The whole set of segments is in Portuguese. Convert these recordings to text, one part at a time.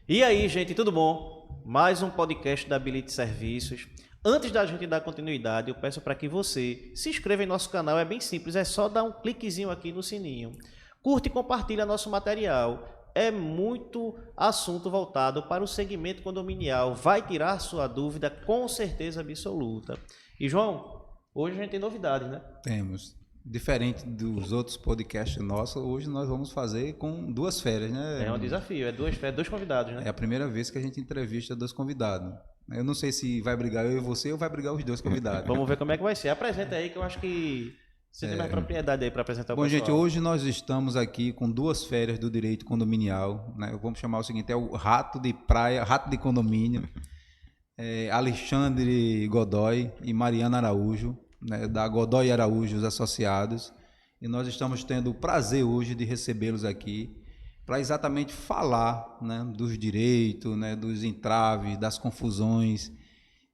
E aí, gente, tudo bom? Mais um podcast da Ability Serviços. Antes da gente dar continuidade, eu peço para que você se inscreva em nosso canal. É bem simples, é só dar um cliquezinho aqui no sininho. Curte e compartilha nosso material. É muito assunto voltado para o segmento condominial. Vai tirar sua dúvida com certeza absoluta. E João, hoje a gente tem novidades, né? Temos. Diferente dos outros podcasts nossos, hoje nós vamos fazer com duas férias, né? É um desafio, dois convidados, né? É a primeira vez que a gente entrevista dois convidados. Eu não sei se vai brigar eu e você ou vai brigar os dois convidados. Vamos ver como é que vai ser. Apresenta aí que eu acho que você tem mais propriedade aí para apresentar o pessoal. Bom, gente, hoje nós estamos aqui com duas férias do direito condominial, né? Vamos chamar o seguinte, é o rato de praia, rato de condomínio, Alexandre Godoy e Mariana Araújo, né, da Godoy Araújo Associados, e nós estamos tendo o prazer hoje de recebê-los aqui para exatamente falar, né, dos direitos, né, dos entraves, das confusões,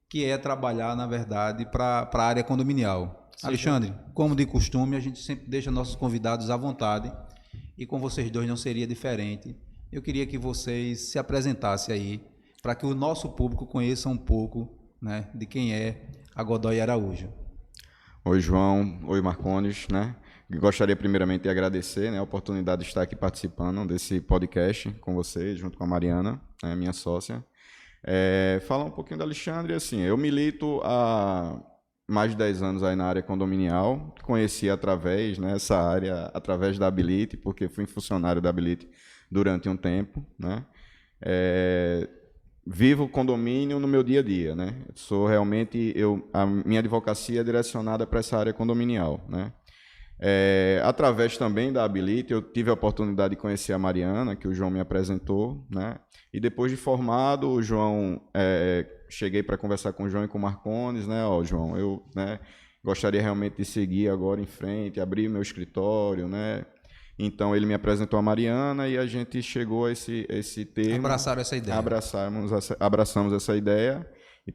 que é trabalhar, na verdade, para a área condominial. Sim, Alexandre, como de costume, a gente sempre deixa nossos convidados à vontade, e com vocês dois não seria diferente. Eu queria que vocês se apresentassem aí, para que o nosso público conheça um pouco, né, de quem é a Godoy Araújo. Oi, João. Oi, Marcondes, né? Gostaria primeiramente de agradecer, né, a oportunidade de estar aqui participando desse podcast com vocês, junto com a Mariana, né, minha sócia. Falar um pouquinho da Alexandre, assim, eu milito há mais de 10 anos aí na área condominial, conheci através, né, essa área, através da Ability, porque fui funcionário da Ability durante um tempo, né? Vivo o condomínio no meu dia a dia, né? Sou realmente, a minha advocacia é direcionada para essa área condominial, né? Através também da Ability, eu tive a oportunidade de conhecer a Mariana, que o João me apresentou, né? E depois de formado, o João, cheguei para conversar com o João e com o Marcondes, né? Ó, João, eu, né, gostaria realmente de seguir agora em frente, abrir meu escritório, né? Então, ele me apresentou a Mariana e a gente chegou a esse termo. Abraçaram essa ideia. Abraçamos essa ideia e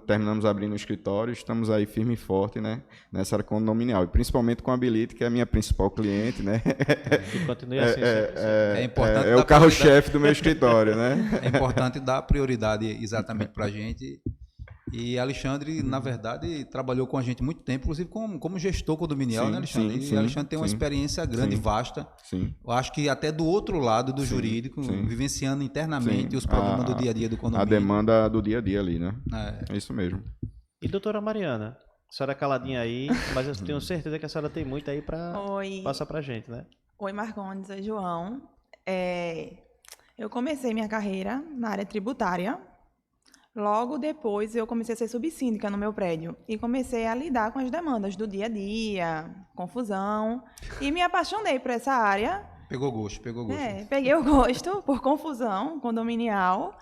terminamos abrindo o escritório. Estamos aí firme e forte, né, nessa área condominial. E principalmente com a Ability, que é a minha principal cliente, né? Que continue assim. É importante o carro-chefe do meu escritório, né? É importante dar prioridade exatamente para a gente. E Alexandre, na verdade, trabalhou com a gente muito tempo, inclusive como gestor condominial, né, Alexandre? E Alexandre tem uma experiência grande, vasta. Sim. Eu acho que até do outro lado do jurídico, vivenciando internamente os problemas do dia a dia do condomínio. A demanda do dia a dia ali, né? É isso mesmo. E doutora Mariana, a senhora é caladinha aí, mas eu tenho certeza que a senhora tem muito aí para passar para a gente, né? Oi, Marcondes, oi, João. Eu comecei minha carreira na área tributária. Logo depois, eu comecei a ser subsíndica no meu prédio e comecei a lidar com as demandas do dia a dia, confusão, e me apaixonei por essa área. Pegou gosto. Peguei o gosto por confusão condominial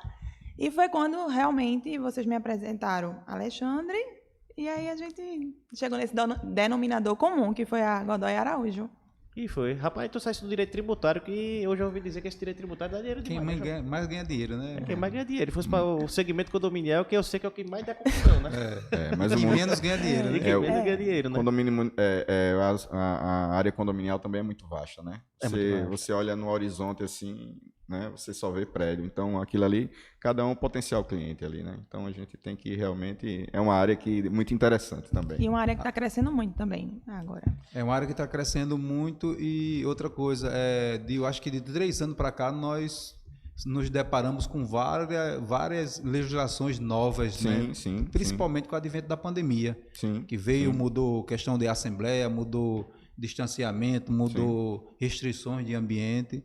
e foi quando realmente vocês me apresentaram Alexandre e aí a gente chegou nesse denominador comum, que foi a Godoy Araújo. E foi. Rapaz, tu sai do direito tributário, que hoje eu ouvi dizer que esse direito tributário dá dinheiro demais. Quem mais ganha dinheiro, né? Quem mais ganha dinheiro. Se fosse para o segmento condominial, que eu sei que é o que mais dá confusão, né? Mas quem menos ganha dinheiro, né? Quem menos ganha dinheiro, né? Condomínio, a área condominial também é muito vasta, né? Você olha no horizonte assim, né? Você só vê prédio. Então, aquilo ali, cada um é um potencial cliente ali, né? Então, a gente tem que realmente... É uma área muito interessante também. E uma área que está crescendo muito também, agora. É uma área que está crescendo muito e outra coisa, eu acho que de 3 anos para cá, nós nos deparamos com várias legislações novas, né? Sim. Principalmente com o advento da pandemia, que veio, mudou questão de assembleia, mudou distanciamento, mudou restrições de ambiente.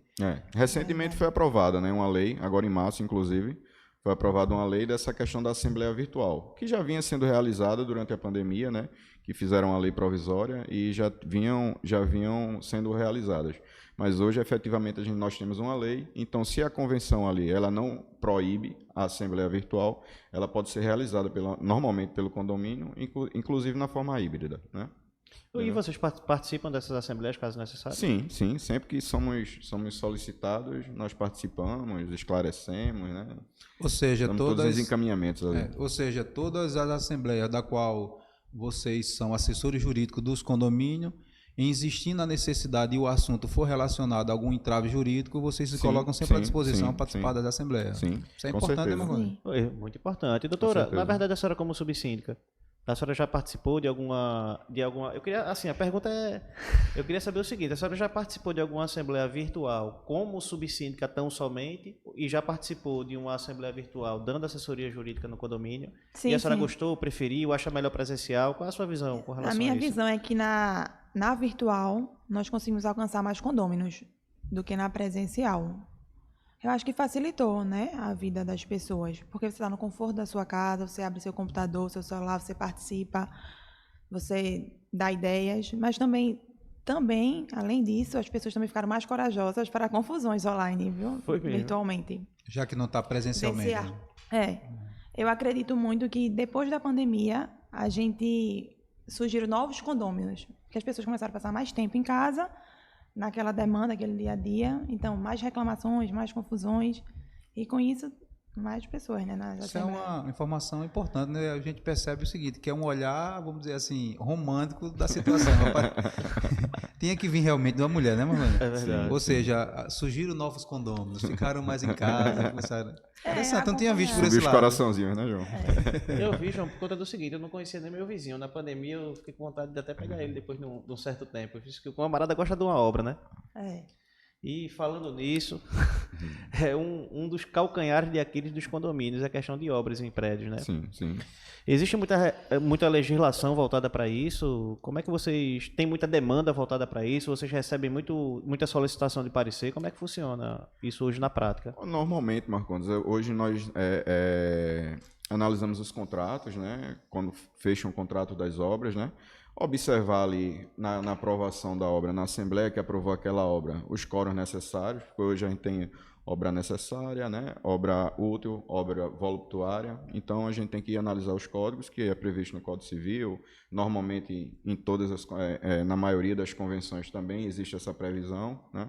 Recentemente foi aprovada, né, uma lei, agora em março, inclusive, foi aprovada uma lei dessa questão da Assembleia Virtual, que já vinha sendo realizada durante a pandemia, né, que fizeram a lei provisória e já vinham sendo realizadas. Mas hoje, efetivamente, nós temos uma lei, então se a convenção ali ela não proíbe a Assembleia Virtual, ela pode ser realizada normalmente pelo condomínio, inclusive na forma híbrida, né? E vocês participam dessas assembleias, caso necessário? Sim. Sempre que somos solicitados, nós participamos, esclarecemos, né? Ou seja, todos os encaminhamentos ali. Ou seja, todas as assembleias da qual vocês são assessores jurídicos dos condomínios, em existindo a necessidade e o assunto for relacionado a algum entrave jurídico, vocês se colocam sempre à disposição para participar das assembleias. Sim, Isso é com importante, né, certeza. Marconi? É muito importante. Doutora, certeza. na verdade, a senhora como subsíndica, a senhora já participou de alguma... Eu queria, assim, a pergunta é... Eu queria saber o seguinte, a senhora já participou de alguma assembleia virtual como subsíndica tão somente e já participou de uma assembleia virtual dando assessoria jurídica no condomínio? Sim, E a senhora sim. gostou, preferiu, acha melhor presencial? Qual é a sua visão com relação A minha a isso? visão é que na virtual nós conseguimos alcançar mais condôminos do que na presencial. Eu acho que facilitou, né, a vida das pessoas, porque você está no conforto da sua casa, você abre seu computador, seu celular, você participa, você dá ideias, mas também, além disso, as pessoas também ficaram mais corajosas para confusões online, viu? Foi mesmo. Virtualmente. Já que não está presencialmente. Vivenciar. Eu acredito muito que depois da pandemia surgiram novos condôminos, que as pessoas começaram a passar mais tempo em casa, naquela demanda, aquele dia a dia, então mais reclamações, mais confusões, e com isso mais pessoas, né? Isso é uma informação importante, né? A gente percebe o seguinte, que é um olhar, vamos dizer assim, romântico da situação. Rapaz, tinha que vir realmente de uma mulher, né, Marlene? É verdade. Ou seja, surgiram novos condôminos, ficaram mais em casa, começaram... Interessante, eu não tinha visto por Subiu esse os lado. coraçãozinhos, né, João? Eu vi, João, por conta do seguinte, eu não conhecia nem meu vizinho. Na pandemia eu fiquei com vontade de até pegar ele depois de um certo tempo. Eu disse que o camarada gosta de uma obra, né? E falando nisso, é um dos calcanhares de Aquiles dos condomínios, a questão de obras em prédios, né? Sim, sim. Existe muita legislação voltada para isso? Como é que vocês... Tem muita demanda voltada para isso? Vocês recebem muita solicitação de parecer? Como é que funciona isso hoje na prática? Normalmente, Marcondes, hoje nós analisamos os contratos, né? Quando fecha um contrato das obras, né? Observar ali na aprovação da obra, na Assembleia que aprovou aquela obra, os quóruns necessários, porque hoje a gente tem obra necessária, né? Obra útil, obra voluptuária. Então a gente tem que analisar os códigos, que é previsto no Código Civil. Normalmente, na maioria das convenções também existe essa previsão, né?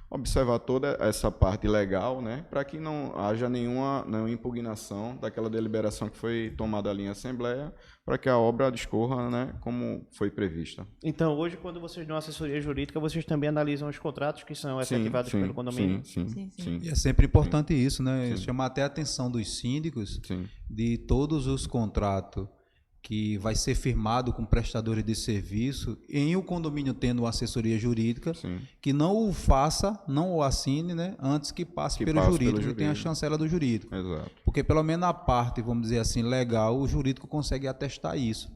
Observar toda essa parte legal, né, para que não haja nenhuma impugnação daquela deliberação que foi tomada ali em Assembleia, para que a obra discorra, né, como foi prevista. Então, hoje, quando vocês dão assessoria jurídica, vocês também analisam os contratos que são efetivados pelo condomínio? Sim. E é sempre importante isso, né? Chamar até a atenção dos síndicos de todos os contratos que vai ser firmado com prestadores de serviço, em o condomínio tendo uma assessoria jurídica, que não o faça, não o assine, né, antes que passe pelo jurídico, e tenha a chancela do jurídico. Exato. Porque pelo menos na parte, vamos dizer assim, legal, o jurídico consegue atestar isso.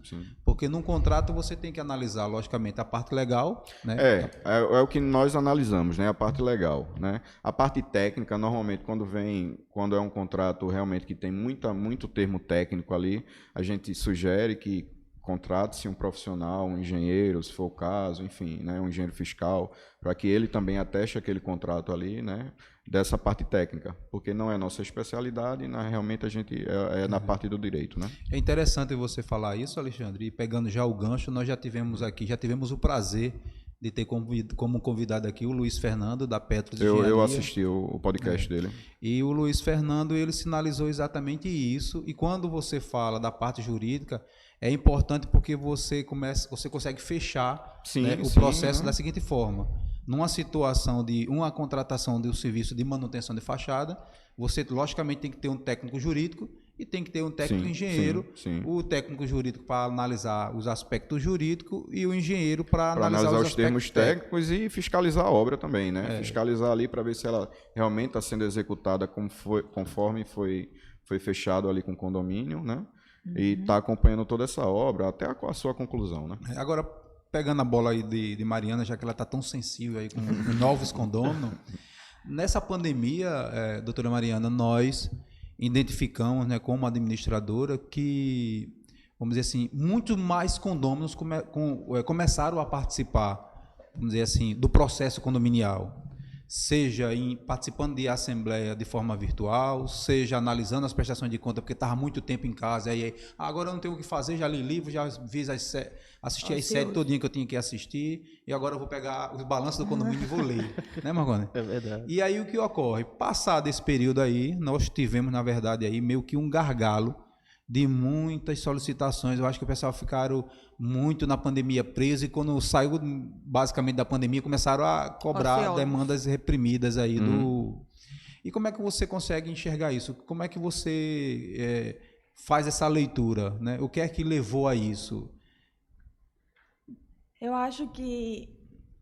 Porque num contrato você tem que analisar, logicamente, a parte legal, né? É o que nós analisamos, né, a parte legal, né? A parte técnica, normalmente, quando é um contrato realmente que tem muito termo técnico ali, a gente sugere que contrate-se um profissional, um engenheiro, se for o caso, enfim, né, um engenheiro fiscal, para que ele também ateste aquele contrato ali, né, dessa parte técnica, porque não é nossa especialidade, realmente a gente na parte do direito, né? É interessante você falar isso, Alexandre, e pegando já o gancho, nós já tivemos o prazer de ter como convidado aqui o Luiz Fernando, da Petros Engenharia. Eu assisti o podcast dele. E o Luiz Fernando, ele sinalizou exatamente isso, e quando você fala da parte jurídica, é importante porque você consegue fechar o processo da seguinte forma. Numa situação de uma contratação de um serviço de manutenção de fachada, você logicamente tem que ter um técnico jurídico e tem que ter um técnico engenheiro, o técnico jurídico para analisar os aspectos jurídicos e o engenheiro para analisar os termos técnicos e fiscalizar a obra também, né? Fiscalizar ali para ver se ela realmente está sendo executada conforme foi fechado ali com o condomínio, né? E está acompanhando toda essa obra até a sua conclusão, né? Agora, pegando a bola aí de Mariana, já que ela está tão sensível aí com novos condôminos, nessa pandemia, doutora Mariana, nós identificamos, né, como administradora, que, vamos dizer assim, muito mais condôminos começaram a participar, vamos dizer assim, do processo condominial, seja participando de assembleia de forma virtual, seja analisando as prestações de conta, porque estava muito tempo em casa, aí agora eu não tenho o que fazer, já li livro, já fiz assisti as 7 todinha que eu tinha que assistir, e agora eu vou pegar os balanços do condomínio e vou ler, né, Marconi? É verdade. E aí o que ocorre? Passado esse período aí, nós tivemos, na verdade, aí meio que um gargalo de muitas solicitações. Eu acho que o pessoal ficaram muito na pandemia preso e quando saiu basicamente da pandemia começaram a cobrar Ociosos. demandas reprimidas aí do... E como é que você consegue enxergar isso? Como é que você faz essa leitura, né? O que é que levou a isso? Eu acho que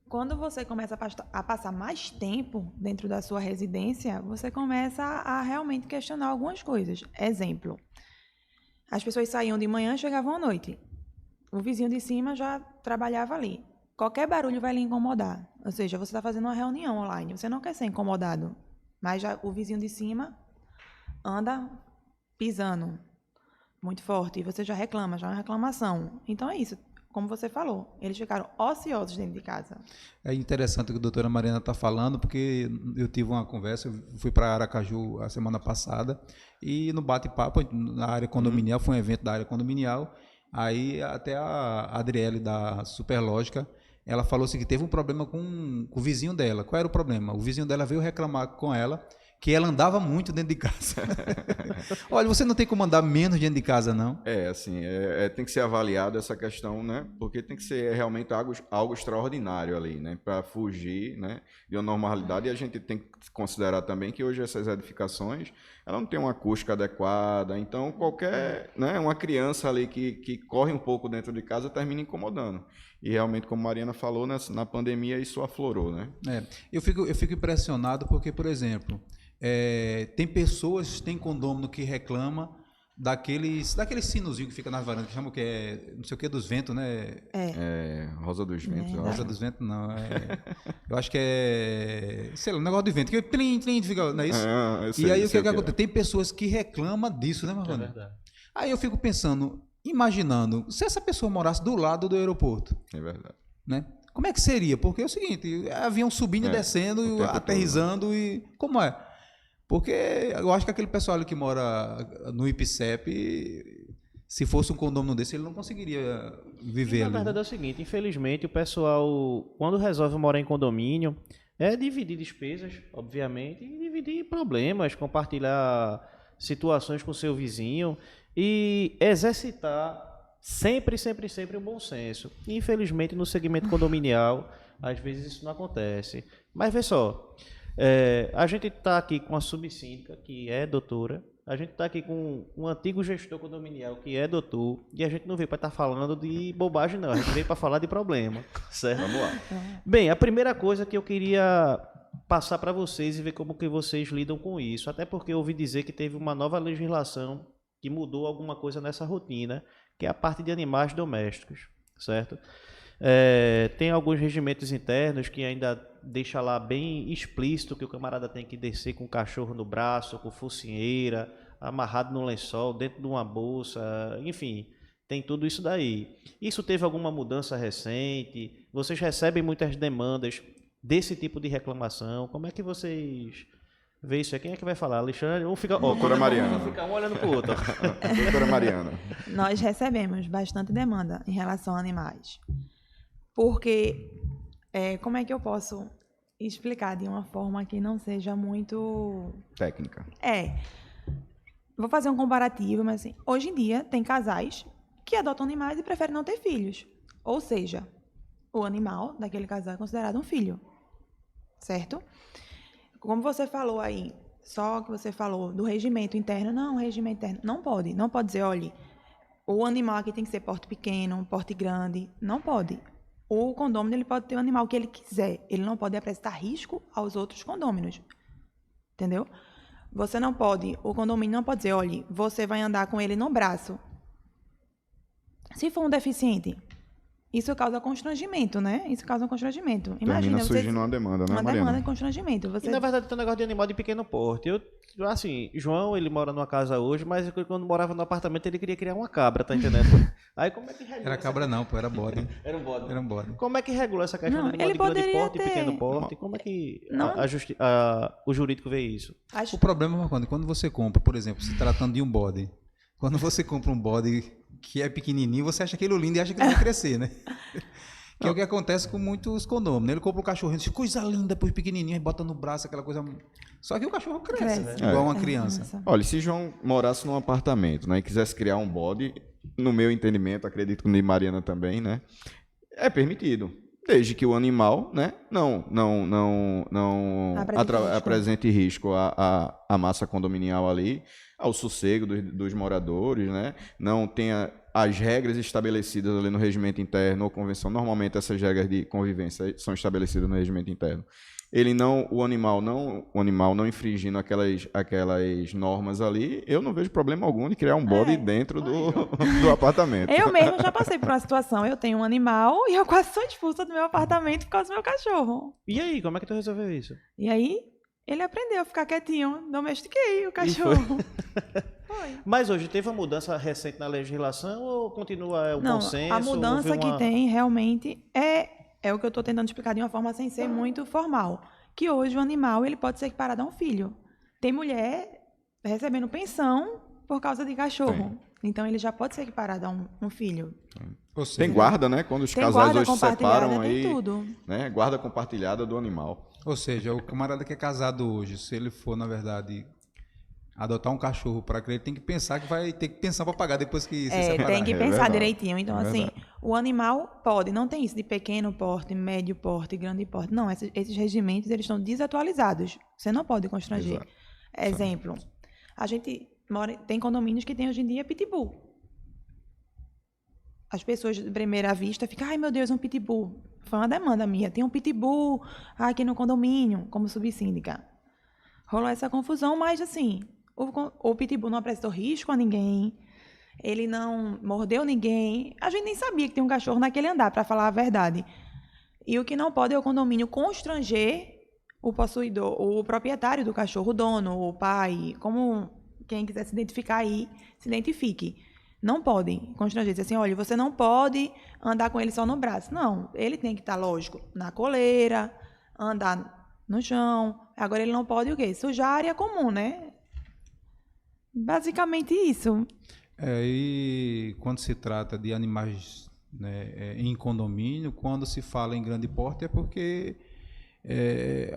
quando você começa a passar mais tempo dentro da sua residência, você começa a realmente questionar algumas coisas. Exemplo, as pessoas saíam de manhã e chegavam à noite. O vizinho de cima já trabalhava ali. Qualquer barulho vai lhe incomodar. Ou seja, você está fazendo uma reunião online, você não quer ser incomodado, mas já o vizinho de cima anda pisando muito forte e você já reclama, já é uma reclamação. Então é isso. Como você falou, eles ficaram ociosos dentro de casa. É interessante o que a doutora Mariana está falando, porque eu tive uma conversa, eu fui para Aracaju a semana passada, e no bate-papo, na área condominial, foi um evento da área condominial, aí até a Adriele da Superlógica, ela falou assim que teve um problema com o vizinho dela. Qual era o problema? O vizinho dela veio reclamar com ela que ela andava muito dentro de casa. Olha, você não tem como andar menos dentro de casa, não? Assim, tem que ser avaliado essa questão, né? Porque tem que ser realmente algo extraordinário ali, né? Para fugir, né, de uma normalidade. E a gente tem que considerar também que hoje essas edificações, ela não tem uma acústica adequada. Então, qualquer, né, uma criança ali que corre um pouco dentro de casa termina incomodando. E realmente, como a Mariana falou, na pandemia isso aflorou, né? Eu fico impressionado porque, por exemplo, tem pessoas, tem condômino que reclama daqueles sinozinho que fica nas varandas, que chamam que é não sei o que dos ventos, né? Rosa dos Ventos. eu acho. Rosa dos Ventos, não. Eu acho que sei lá, um negócio de vento, que plim, plim, fica, não é isso? Eu sei, E aí eu o que sei acontece? Tem pessoas que reclamam disso, né, Marconi? É verdade. Aí eu fico pensando, imaginando, se essa pessoa morasse do lado do aeroporto, É verdade. né? Como é que seria? Porque é o seguinte, avião subindo e o descendo, tempo aterrissando e... Como é? Porque eu acho que aquele pessoal ali que mora no IPCEP, se fosse um condomínio desse, ele não conseguiria viver E, na ali. verdade é o seguinte, infelizmente o pessoal, quando resolve morar em condomínio, é dividir despesas, obviamente, e dividir problemas, compartilhar situações com seu vizinho e exercitar sempre o bom senso. E, infelizmente, no segmento condominial, às vezes isso não acontece. Mas vê só, a gente está aqui com a subsíndica, que é doutora, a gente está aqui com um antigo gestor condominial, que é doutor, e a gente não veio para estar falando de bobagem, não. A gente veio para falar de problema, certo? Vamos lá. Bem, a primeira coisa que eu queria passar para vocês e ver como que vocês lidam com isso, até porque eu ouvi dizer que teve uma nova legislação que mudou alguma coisa nessa rotina, que é a parte de animais domésticos, certo? Tem alguns regimentos internos que ainda deixa lá bem explícito que o camarada tem que descer com o cachorro no braço, com focinheira, amarrado no lençol, dentro de uma bolsa, enfim, tem tudo isso daí. Isso teve alguma mudança recente? Vocês recebem muitas demandas desse tipo de reclamação? Como é que vocês veem isso aí? Quem é que vai falar? Alexandre? Ou fica, Doutora Mariana. Fica um olhando pro outro. Doutora Mariana. Nós recebemos bastante demanda em relação a animais. Porque, como é que eu posso explicar de uma forma que não seja muito... Técnica. Vou fazer um comparativo, mas assim, hoje em dia tem casais que adotam animais e preferem não ter filhos. Ou seja, o animal daquele casal é considerado um filho. Certo? Como você falou aí, só que você falou do regimento interno, não, o regimento interno não pode dizer, olha, o animal aqui tem que ser porte pequeno, porte grande, não pode. O condômino ele pode ter o animal que ele quiser, ele não pode apresentar risco aos outros condôminos, entendeu? Você não pode, o condomínio não pode dizer, olha, você vai andar com ele no braço. Se for um deficiente, isso causa constrangimento, né? Isso causa um constrangimento. Imagina, Termina surgindo uma demanda, né, uma Mariana? demanda de constrangimento. Você... E, na verdade, tem um negócio de animal de pequeno porte. Assim, João, ele mora numa casa hoje, mas quando morava no apartamento, ele queria criar uma cabra, tá entendendo? Aí, como é que regula Era cabra não, pô, era bode. Era um bode. Era um bode. Como é que regula essa questão Não, do animal ele de grande poderia porte e ter- pequeno porte? Como é que Não. o jurídico vê isso? Acho... O problema, Marconi, quando você compra, por exemplo, se tratando de um bode, quando você compra um bode que é pequenininho, você acha aquilo lindo e acha que ele vai crescer, né? Que é o que acontece com muitos condôminos. Ele compra um cachorrinho, diz, coisa linda, depois pequenininho, bota no braço, aquela coisa... Só que o cachorro cresce. Igual uma criança. Olha, se João morasse num apartamento, né, e quisesse criar um bode, no meu entendimento, acredito que o de Mariana também, né, é permitido. Desde que o animal, né, não apresente risco à massa condominial ali, ao sossego dos moradores, né, não tenha as regras estabelecidas ali no regimento interno ou convenção. Normalmente essas regras de convivência são estabelecidas no regimento interno. O animal não infringindo aquelas normas ali, eu não vejo problema algum de criar um bode dentro do apartamento. Eu mesmo já passei por uma situação, eu tenho um animal e eu quase sou expulsa do meu apartamento por causa do meu cachorro. E aí, como é que tu resolveu isso? E aí, ele aprendeu a ficar quietinho, domestiquei o cachorro. Foi. Mas hoje teve uma mudança recente na legislação ou continua o consenso? A mudança que tem realmente é o que eu estou tentando explicar de uma forma sem ser muito formal. Que hoje o animal ele pode ser equiparado a um filho. Tem mulher recebendo pensão por causa de cachorro. Tem. Então ele já pode ser equiparado a um filho. Ou seja, Tem guarda, né? Quando os Tem casais guarda hoje se compartilhada, separam tem aí, tudo. né? Guarda compartilhada do animal. Ou seja, o camarada que é casado hoje, se ele for, na verdade, adotar um cachorro para criar, ele tem que pensar que vai ter que pensar para pagar depois que se separar. Tem que É pensar verdade. direitinho. Então, É assim, verdade. o animal pode, não tem isso de pequeno porte, médio porte, grande porte. Não, esses regimentos, eles estão desatualizados. Você não pode constranger. Exato. Exemplo, a gente tem condomínios que tem hoje em dia pitbull. As pessoas, de primeira vista, ficam, ai meu Deus, um pitbull. Foi uma demanda minha. Tem um pitbull aqui no condomínio, como subsíndica. Rolou essa confusão, mas assim, o pitbull não apresentou risco a ninguém, ele não mordeu ninguém. A gente nem sabia que tem um cachorro naquele andar, para falar a verdade. E o que não pode é o condomínio constranger o possuidor, o proprietário do cachorro, o dono, o pai, como quem quiser se identificar aí, se identifique. Não podem constranger, dizer assim, olha, você não pode andar com ele só no braço. Não, ele tem que estar, lógico, na coleira, andar no chão. Agora ele não pode o quê? Sujar a área comum, né? Basicamente isso. E quando se trata de animais, né, em condomínio, quando se fala em grande porte é porque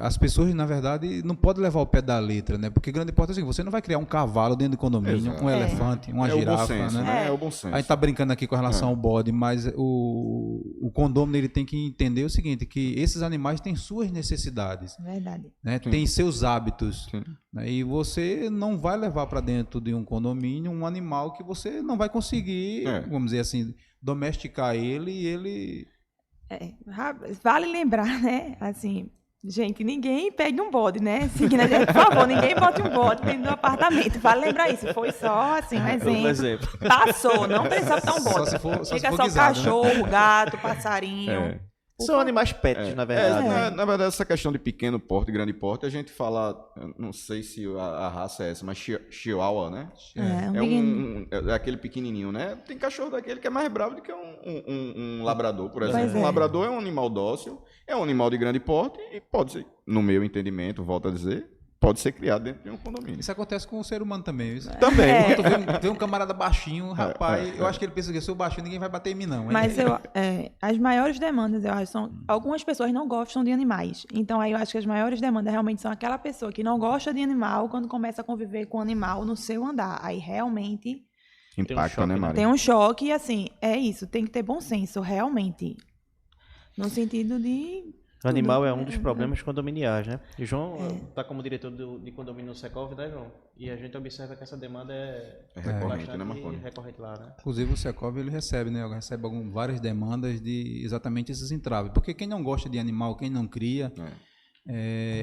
as pessoas, na verdade, não podem levar o pé da letra, né? Porque grande porte é assim, você não vai criar um cavalo dentro do condomínio, Exato. um elefante, uma É o bom girafa, senso, né? É o bom senso. A gente está brincando aqui com relação ao bode, mas o condômino ele tem que entender o seguinte, que esses animais têm suas necessidades, Verdade. né? Tem seus hábitos, né? E você não vai levar para dentro de um condomínio um animal que você não vai conseguir, vamos dizer assim, domesticar ele e ele... Vale lembrar, né? Assim, gente, ninguém pegue um bode, né? Seguindo a gente, por favor, ninguém bote um bode dentro do apartamento. Vale lembrar isso. Foi só, assim, um exemplo. Passou, não precisa botar um bode. Fica só guisado, cachorro, gato, passarinho. São animais pets, na verdade. Na verdade, essa questão de pequeno porte, grande porte, a gente fala, não sei se a raça é essa, mas chihuahua, né? É aquele pequenininho, né? Tem cachorro daquele que é mais bravo do que um labrador, por exemplo. Um labrador é um animal dócil, é um animal de grande porte e pode ser, no meu entendimento, volto a dizer, pode ser criado dentro de um condomínio. Isso acontece com o ser humano também. Isso. Também. Quando vê um camarada baixinho, rapaz, eu acho que ele pensa que eu sou baixinho, ninguém vai bater em mim, não. Mas as maiores demandas, eu acho, são... Algumas pessoas não gostam de animais. Então, aí eu acho que as maiores demandas realmente são aquela pessoa que não gosta de animal quando começa a conviver com o animal no seu andar. Aí, realmente... Impacta, né, Mari? Tem um choque e, assim, é isso. Tem que ter bom senso, realmente. No sentido de... O animal é um dos problemas condominiais, né? E João está como diretor de condomínio no Secov, né, João? E a gente observa que essa demanda é recorrente, né, bastante Marconi? recorrente lá, né? Inclusive o Secov ele recebe, né? Recebe várias demandas de exatamente esses entraves. Porque quem não gosta de animal, quem não cria,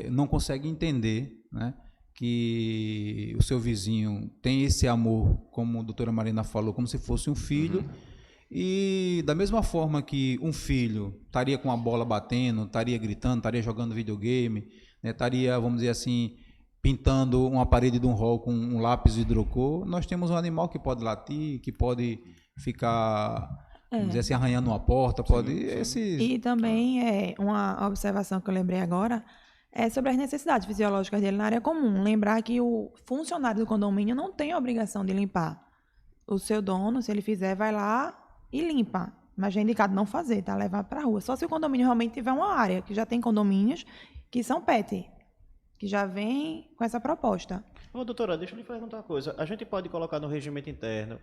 não consegue entender, né? Que o seu vizinho tem esse amor, como a doutora Marina falou, como se fosse um filho. E da mesma forma que um filho estaria com a bola batendo, estaria gritando, estaria jogando videogame, né, estaria, vamos dizer assim, pintando uma parede de um hall com um lápis hidrocor, nós temos um animal que pode latir, que pode ficar, vamos dizer assim, arranhando uma porta, pode... E também uma observação que eu lembrei agora é sobre as necessidades fisiológicas dele na área comum. Lembrar que o funcionário do condomínio não tem a obrigação de limpar. O seu dono, se ele fizer, vai lá e limpa. Mas é indicado não fazer, tá? Levar para rua. Só se o condomínio realmente tiver uma área, que já tem condomínios que são pet, que já vem com essa proposta. Ô, doutora, deixa eu lhe perguntar uma coisa. A gente pode colocar no regimento interno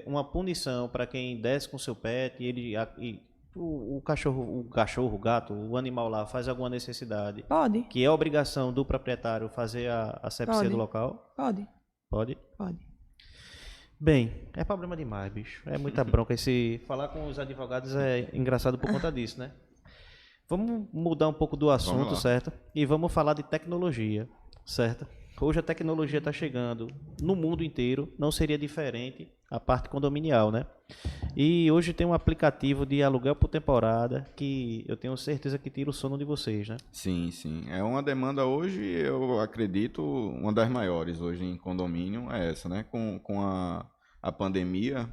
uma punição para quem desce com seu pet e o cachorro, o gato, o animal lá faz alguma necessidade, Pode? que é obrigação do proprietário fazer a asepsia Pode. do local? Pode. Pode? Pode. Bem, é problema demais, bicho. É muita bronca. Falar com os advogados é engraçado por conta disso, né? Vamos mudar um pouco do assunto, lá. certo? E vamos falar de tecnologia, certo? Hoje a tecnologia está chegando no mundo inteiro, não seria diferente a parte condominial, né? E hoje tem um aplicativo de aluguel por temporada que eu tenho certeza que tira o sono de vocês, né? Sim, sim. É uma demanda hoje, eu acredito, uma das maiores hoje em condomínio é essa, né? Com a pandemia,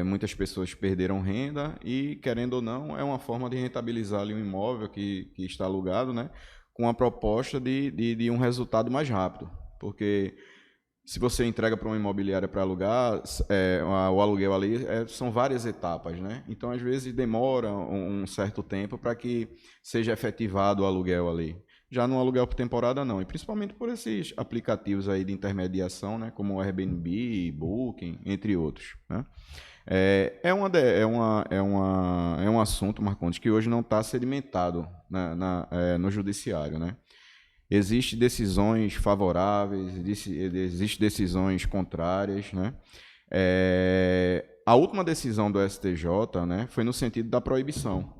muitas pessoas perderam renda e, querendo ou não, é uma forma de rentabilizar ali um imóvel que está alugado, né? Com a proposta de um resultado mais rápido. Porque se você entrega para uma imobiliária para alugar, o aluguel ali são várias etapas, né? Então, às vezes, demora um certo tempo para que seja efetivado o aluguel ali. Já no aluguel por temporada, não. E principalmente por esses aplicativos aí de intermediação, né? Como o Airbnb, Booking, entre outros, né? É um assunto, Marcondes, que hoje não está sedimentado no judiciário, né? Existem decisões favoráveis, existem decisões contrárias, né? A última decisão do STJ, né, foi no sentido da proibição.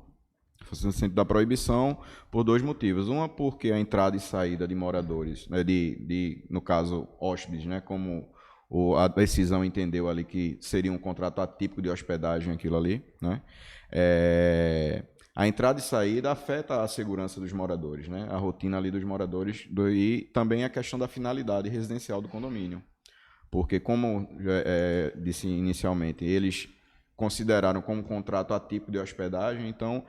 Foi no sentido da proibição por dois motivos. Uma, porque a entrada e saída de moradores, né, no caso, hóspedes, né, como a decisão entendeu ali que seria um contrato atípico de hospedagem aquilo ali, né? A entrada e saída afeta a segurança dos moradores, né? A rotina ali dos moradores e também a questão da finalidade residencial do condomínio. Porque, como disse inicialmente, eles consideraram como contrato atípico de hospedagem, então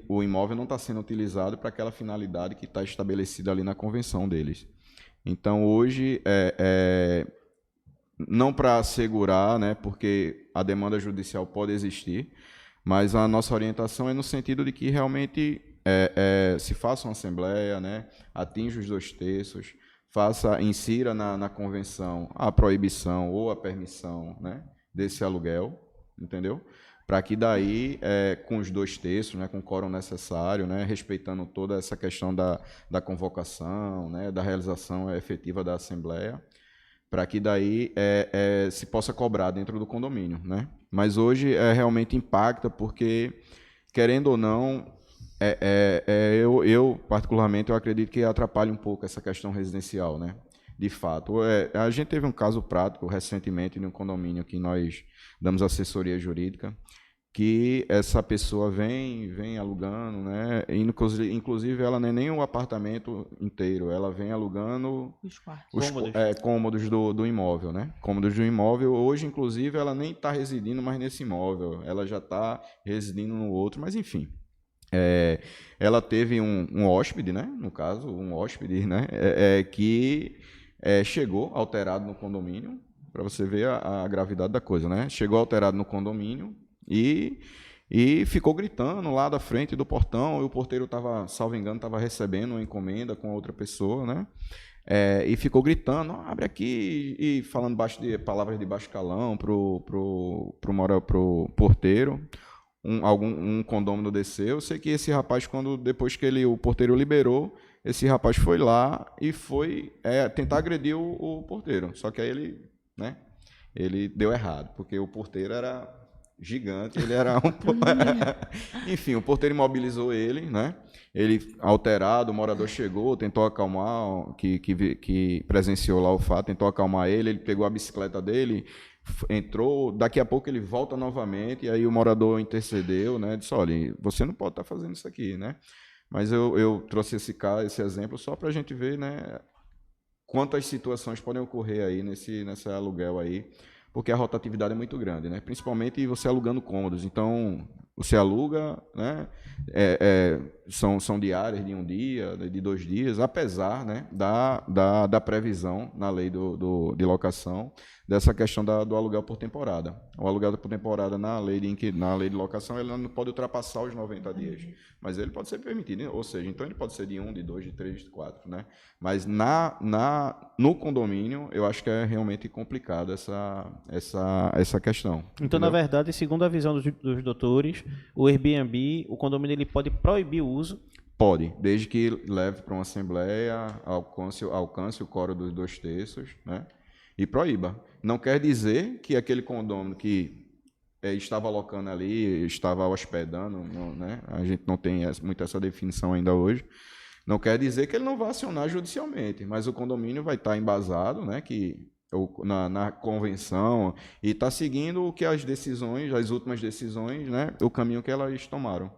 o imóvel não está sendo utilizado para aquela finalidade que está estabelecida ali na convenção deles. Então, hoje, não para assegurar, né, porque a demanda judicial pode existir, mas a nossa orientação é no sentido de que realmente se faça uma assembleia, né, atinja os 2/3, insira na convenção a proibição ou a permissão, né, desse aluguel, entendeu? Para que daí, com os 2/3, né, com o quórum necessário, né, respeitando toda essa questão da convocação, né, da realização efetiva da assembleia, para que daí se possa cobrar dentro do condomínio, né? Mas hoje realmente impacta porque, querendo ou não, eu particularmente eu acredito que atrapalha um pouco essa questão residencial, né? De fato, a gente teve um caso prático recentemente em um condomínio que nós damos assessoria jurídica, que essa pessoa vem alugando, né? Inclusive ela não é nem o apartamento inteiro, ela vem alugando Os quartos. os cômodos do imóvel, né? Cômodos do imóvel. Hoje, inclusive, ela nem está residindo mais nesse imóvel, ela já está residindo no outro, mas enfim. Ela teve um hóspede, né? No caso, um hóspede, né? Que chegou alterado no condomínio, para você ver a gravidade da coisa, né? Chegou alterado no condomínio e ficou gritando lá da frente do portão, e o porteiro estava, salvo engano, estava recebendo uma encomenda com outra pessoa, né? E ficou gritando, abre aqui, e falando palavras de baixo calão pro porteiro. Um condômino desceu. Eu sei que esse rapaz, depois que o porteiro liberou, esse rapaz foi lá e foi tentar agredir o porteiro. Só que aí ele deu errado, porque o porteiro era gigante, ele era enfim, o porteiro imobilizou ele, né? Ele, alterado, o morador chegou, tentou acalmar, que presenciou lá o fato, tentou acalmar ele pegou a bicicleta dele, entrou, daqui a pouco ele volta novamente, e aí o morador intercedeu, né? Disse, olha, você não pode estar fazendo isso aqui, né? Mas eu trouxe esse exemplo só para a gente ver, né, quantas situações podem ocorrer aí nesse aluguel aí, porque a rotatividade é muito grande, né? Principalmente você alugando cômodos. Então, Você aluga, né? São diárias de um dia, de 2 dias, apesar, né, da previsão na lei de locação dessa questão do aluguel por temporada. O aluguel por temporada na lei de locação ele não pode ultrapassar os 90 dias, mas ele pode ser permitido, ou seja, então ele pode ser de 1, de 2, de 3, de 4, né? Mas no condomínio eu acho que é realmente complicado essa questão. Então, entendeu? na verdade, segundo a visão dos doutores, o Airbnb, o condomínio ele pode proibir o uso. Pode, desde que leve para uma assembleia, alcance o quórum dos 2/3, né? E proíba. Não quer dizer que aquele condomínio que estava alocando ali, estava hospedando, né? A gente não tem muito essa definição ainda hoje. Não quer dizer que ele não vai acionar judicialmente, mas o condomínio vai estar embasado, né? Na convenção e está seguindo o que as últimas decisões, né? O caminho que elas tomaram.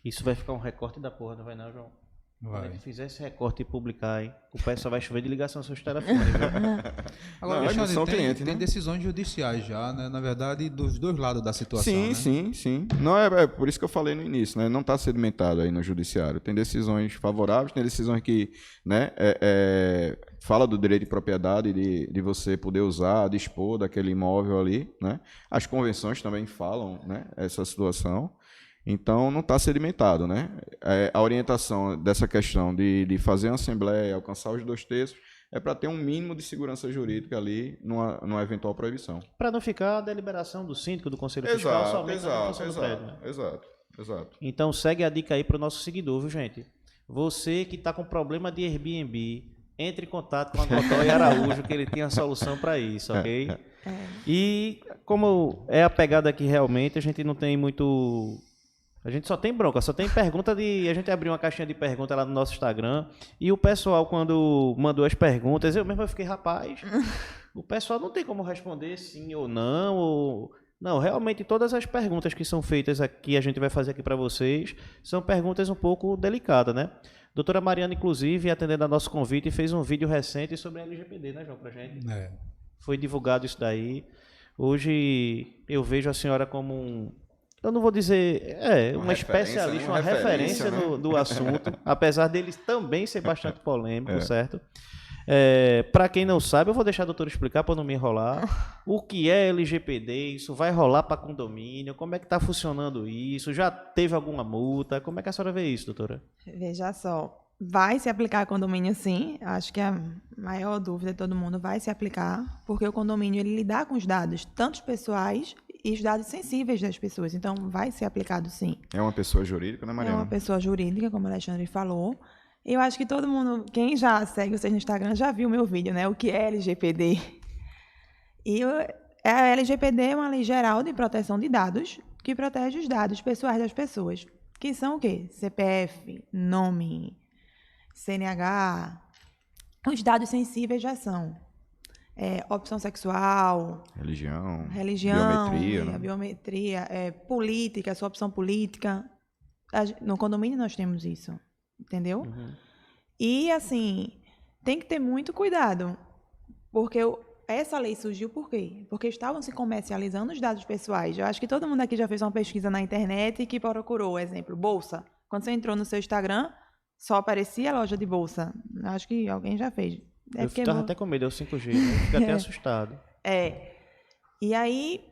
Isso vai ficar um recorte da porra, não vai não, João? Quando a Vai. gente fizer esse recorte e publicar, hein? O pessoal vai chover de ligação aos seus telefones, viu? Agora, Não, Alexandre, são tem, clientes, tem né? decisões judiciais já, né? Na verdade, dos dois lados da situação, Sim, né? sim. Não é por isso que eu falei no início, né? Não está sedimentado aí no judiciário. Tem decisões favoráveis, tem decisões que, né, fala do direito de propriedade, de você poder usar, dispor daquele imóvel ali, né? As convenções também falam, né, essa situação. Então, não está sedimentado, né? A orientação dessa questão de fazer uma assembleia, alcançar os 2/3, é para ter um mínimo de segurança jurídica ali numa eventual proibição. Para não ficar a deliberação do síndico, do conselho fiscal, somente na função do prédio, né? Exato. Então segue a dica aí para o nosso seguidor, viu, gente? Você que está com problema de Airbnb, entre em contato com a Godoy Araújo, que ele tem a solução para isso, ok? E como é a pegada aqui realmente, a gente não tem muito... A gente só tem bronca, só tem pergunta de... A gente abriu uma caixinha de perguntas lá no nosso Instagram e o pessoal, quando mandou as perguntas, eu mesmo fiquei, rapaz, o pessoal não tem como responder sim ou não, ou... Não, realmente todas as perguntas que são feitas aqui, a gente vai fazer aqui para vocês, são perguntas um pouco delicadas, né? Doutora Mariana, inclusive, atendendo ao nosso convite, fez um vídeo recente sobre a LGPD, né, João, pra gente? Foi divulgado isso daí. Hoje eu vejo a senhora como eu não vou dizer, uma especialista, uma referência né? do assunto, apesar dele também ser bastante polêmico, certo? Para quem não sabe, eu vou deixar a doutora explicar para não me enrolar. O que é LGPD? Isso vai rolar para condomínio? Como é que está funcionando isso? Já teve alguma multa? Como é que a senhora vê isso, doutora? Veja só, vai se aplicar condomínio sim, acho que a maior dúvida de todo mundo vai se aplicar, porque o condomínio ele lida com os dados, tanto os pessoais e os dados sensíveis das pessoas, então vai ser aplicado sim. É uma pessoa jurídica, né, É Mariana? uma pessoa jurídica, como o Alexandre falou. Eu acho que todo mundo, quem já segue vocês no Instagram, já viu o meu vídeo, né? O que é LGPD. E a LGPD é uma lei geral de proteção de dados que protege os dados pessoais das pessoas, que são o quê? CPF, nome, CNH. Os dados sensíveis já são opção sexual, Religião, biometria, né? biometria, política, sua opção política. No condomínio nós temos isso, entendeu? Uhum. E, assim, tem que ter muito cuidado, porque essa lei surgiu por quê? Porque estavam se comercializando os dados pessoais. Eu acho que todo mundo aqui já fez uma pesquisa na internet que procurou, exemplo, bolsa. Quando você entrou no seu Instagram, só aparecia a loja de bolsa. Acho que alguém já fez. Eu ficava até com medo, é o 5G, né? Fico até assustado. E aí,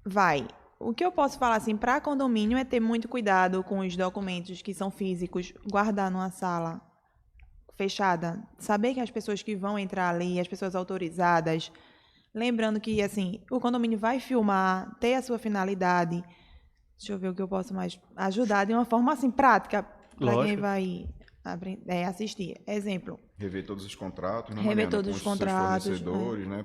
vai. O que eu posso falar, assim, para condomínio é ter muito cuidado com os documentos que são físicos, guardar numa sala fechada, saber que as pessoas que vão entrar ali, as pessoas autorizadas, lembrando que, assim, o condomínio vai filmar, ter a sua finalidade. Deixa eu ver o que eu posso mais ajudar de uma forma, assim, prática, para quem vai assistir. Exemplo. Rever todos os contratos, né, Rever Mariana? todos Com os contratos, seus fornecedores, né?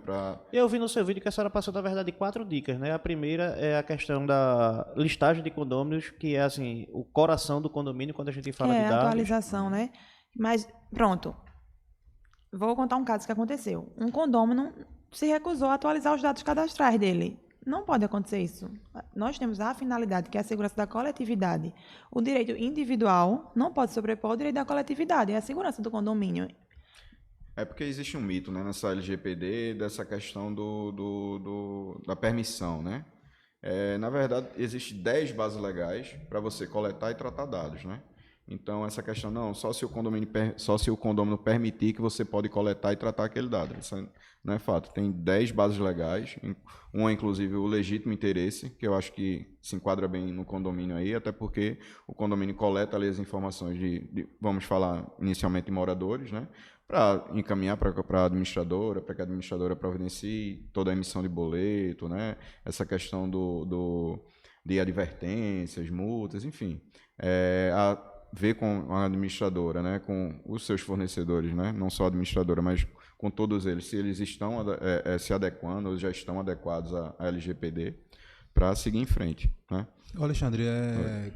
Eu vi no seu vídeo que a senhora passou, na verdade, 4 dicas, né? A primeira é a questão da listagem de condôminos, que é, assim, o coração do condomínio quando a gente fala de dados. Atualização, né? Mas, pronto. Vou contar um caso que aconteceu. Um condômino se recusou a atualizar os dados cadastrais dele. Não pode acontecer isso. Nós temos a finalidade, que é a segurança da coletividade. O direito individual não pode sobrepor o direito da coletividade, é a segurança do condomínio. É porque existe um mito, né, nessa LGPD, dessa questão da permissão, né? Na verdade, existem 10 bases legais para você coletar e tratar dados, né? Então, essa questão, não, só se o condomínio permitir que você pode coletar e tratar aquele dado. Isso não é fato. Tem 10 bases legais, uma, inclusive, o legítimo interesse, que eu acho que se enquadra bem no condomínio aí, até porque o condomínio coleta ali as informações vamos falar inicialmente de moradores, né? Para encaminhar para a administradora, para que a administradora providencie toda a emissão de boleto, né? Essa questão de advertências, multas, enfim. Ver com a administradora, né, com os seus fornecedores, né, não só a administradora, mas com todos eles, se eles estão se adequando ou já estão adequados à LGPD para seguir em frente, né? Alexandre,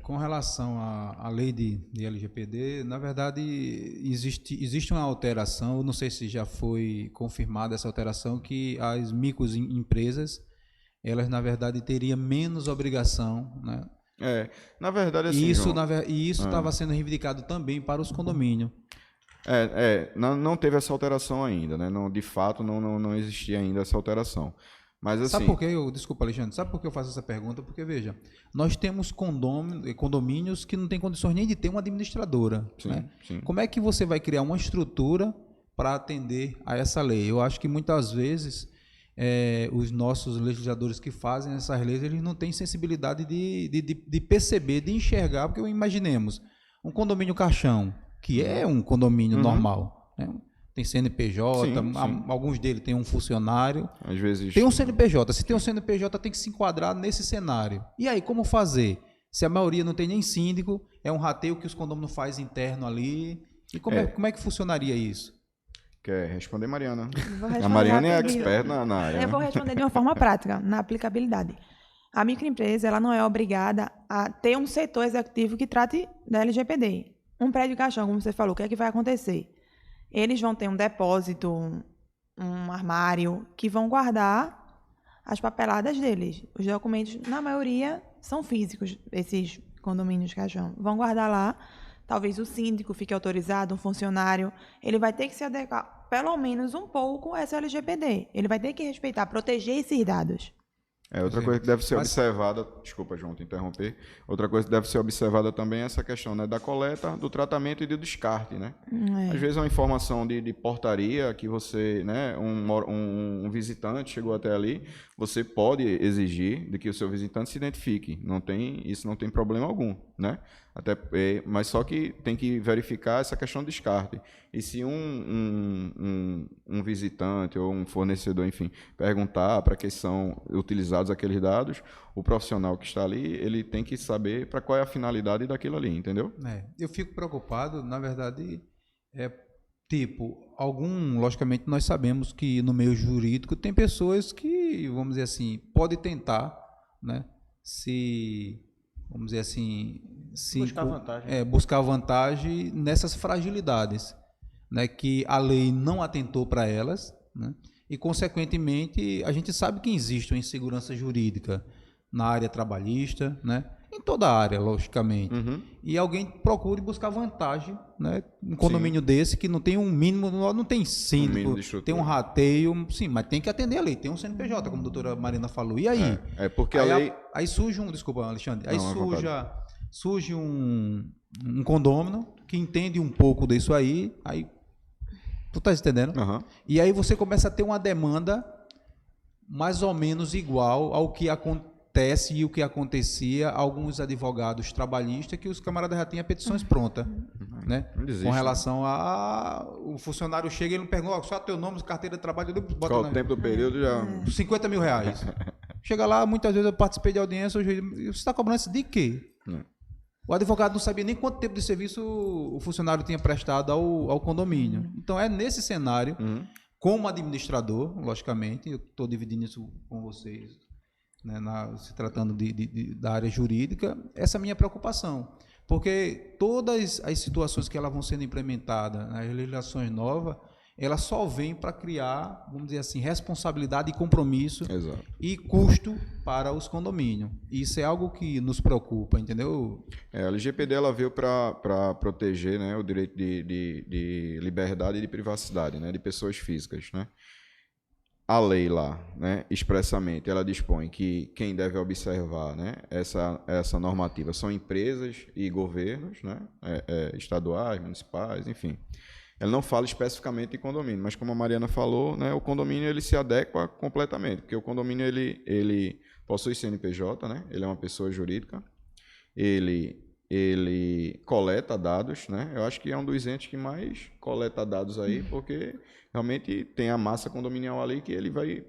com relação à lei de LGPD, na verdade existe uma alteração, não sei se já foi confirmada essa alteração, que as microempresas, elas na verdade teriam menos obrigação, né? Na verdade, assim, e isso João, estava sendo reivindicado também para os condomínios. Não teve essa alteração ainda, né? Não, de fato, não existia ainda essa alteração. Mas, assim, sabe por que desculpa, Alexandre, sabe por que eu faço essa pergunta? Porque, veja, nós temos condomínios que não têm condições nem de ter uma administradora. Sim, né? sim. Como é que você vai criar uma estrutura para atender a essa lei? Eu acho que muitas vezes os nossos legisladores que fazem essas leis, eles não têm sensibilidade de perceber, de enxergar, porque imaginemos, um condomínio caixão, que é um condomínio normal, né? Tem CNPJ, Sim. Alguns deles têm um funcionário, Às vezes tem um CNPJ, se tem um CNPJ tem que se enquadrar nesse cenário. E aí, como fazer? Se a maioria não tem nem síndico, é um rateio que os condomínios fazem interno ali, e como é que funcionaria isso? Quer responder, Mariana? Vou responder A Mariana é rapidinho. expert na área. Eu né? vou responder de uma forma prática, na aplicabilidade. A microempresa ela não é obrigada a ter um setor executivo que trate da LGPD. Um prédio caixão, como você falou, o que é que vai acontecer? Eles vão ter um depósito, um armário, que vão guardar as papeladas deles. Os documentos, na maioria, são físicos, esses condomínios caixão. Vão guardar lá. Talvez o síndico fique autorizado, um funcionário. Ele vai ter que se adequar, pelo menos um pouco, a essa LGPD. Ele vai ter que respeitar, proteger esses dados. Outra coisa que deve ser observada, desculpa, João, te interromper. Outra coisa que deve ser observada também é essa questão, né, da coleta, do tratamento e do descarte, né? Às vezes é uma informação de portaria que você, né, um visitante chegou até ali, você pode exigir de que o seu visitante se identifique. Isso não tem problema algum, né? Mas só que tem que verificar essa questão do descarte. E se um visitante ou um fornecedor, enfim, perguntar para que são utilizados aqueles dados, o profissional que está ali, ele tem que saber para qual é a finalidade daquilo ali, entendeu? Eu fico preocupado, na verdade, logicamente nós sabemos que no meio jurídico tem pessoas que, vamos dizer assim, podem tentar, né, buscar vantagem nessas fragilidades, né, que a lei não atentou para elas, né, e consequentemente a gente sabe que existe uma insegurança jurídica na área trabalhista, né, em toda a área, logicamente, e alguém procure buscar vantagem, né, um condomínio desse que não tem um mínimo, não tem síndico, tem um rateio, sim, mas tem que atender a lei, tem um CNPJ, como a doutora Marina falou, e aí? Porque a lei... Aí surge desculpa, Alexandre, surge um condômino que entende um pouco disso aí tu tá entendendo? E aí você começa a ter uma demanda mais ou menos igual ao que acontece e o que acontecia alguns advogados trabalhistas que os camaradas já tinham petições prontas, né? Com relação o funcionário chega e ele não pergunta, só teu nome, carteira de trabalho, bota qual o tempo do período já... 50 mil reais. Chega lá, muitas vezes eu participei de audiência, o juiz, você está cobrando isso de quê? O advogado não sabia nem quanto tempo de serviço o funcionário tinha prestado ao condomínio. Então, é nesse cenário, como administrador, logicamente, eu estou dividindo isso com vocês, né, se tratando da área jurídica, essa é a minha preocupação. Porque todas as situações que elas vão sendo implementadas nas legislações novas, elas só vêm para criar, vamos dizer assim, responsabilidade e compromisso. Exato. E custo para os condomínios. Isso é algo que nos preocupa, entendeu? A LGPD ela veio para proteger, né, o direito de liberdade e de privacidade, né, de pessoas físicas, né? a lei lá, né, expressamente, ela dispõe que quem deve observar, né, essa normativa são empresas e governos, né, estaduais, municipais, enfim. Ela não fala especificamente de condomínio, mas como a Mariana falou, né, o condomínio ele se adequa completamente, porque o condomínio ele possui CNPJ, né, ele é uma pessoa jurídica, ele coleta dados, né? Eu acho que é um dos entes que mais coleta dados aí, porque realmente tem a massa condominial ali que ele vai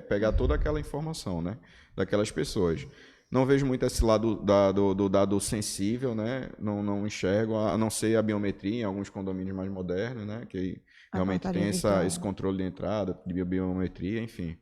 pegar toda aquela informação, né? Daquelas pessoas. Não vejo muito esse lado do dado sensível, né? Não enxergo, a não ser a biometria em alguns condomínios mais modernos, né? Que realmente tem esse controle de entrada, de biometria, enfim.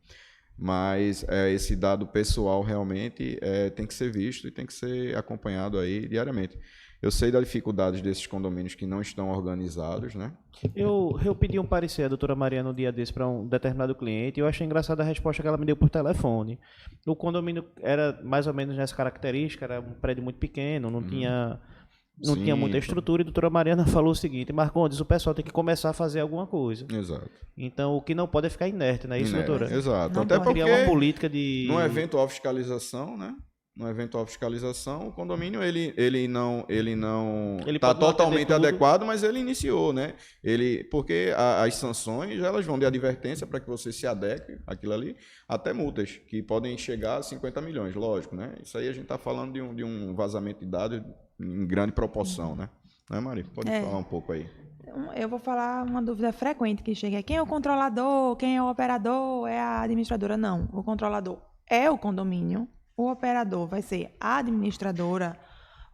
Mas esse dado pessoal realmente tem que ser visto e tem que ser acompanhado aí diariamente. Eu sei das dificuldades desses condomínios que não estão organizados, né? Eu pedi um parecer à doutora Mariana um dia desse para um determinado cliente e eu achei engraçada a resposta que ela me deu por telefone. O condomínio era mais ou menos nessa característica, era um prédio muito pequeno, não tinha muita estrutura, e a doutora Mariana falou o seguinte: Marcondes, o pessoal tem que começar a fazer alguma coisa. Exato. Então, o que não pode é ficar inerte, não é isso, doutora? Exato. Não até pode criar uma política de... Numa eventual fiscalização, né? Numa eventual fiscalização, o condomínio ele não está totalmente adequado, mas ele iniciou, né? Porque as sanções elas vão de advertência para que você se adeque àquilo ali, até multas que podem chegar a 50 milhões, lógico, né? Isso aí a gente está falando de um vazamento de dados em grande proporção, né? Né, Maria? Pode falar um pouco aí. Eu vou falar uma dúvida frequente que chega. Quem é o controlador? Quem é o operador? É a administradora? Não. O controlador é o condomínio. O operador vai ser a administradora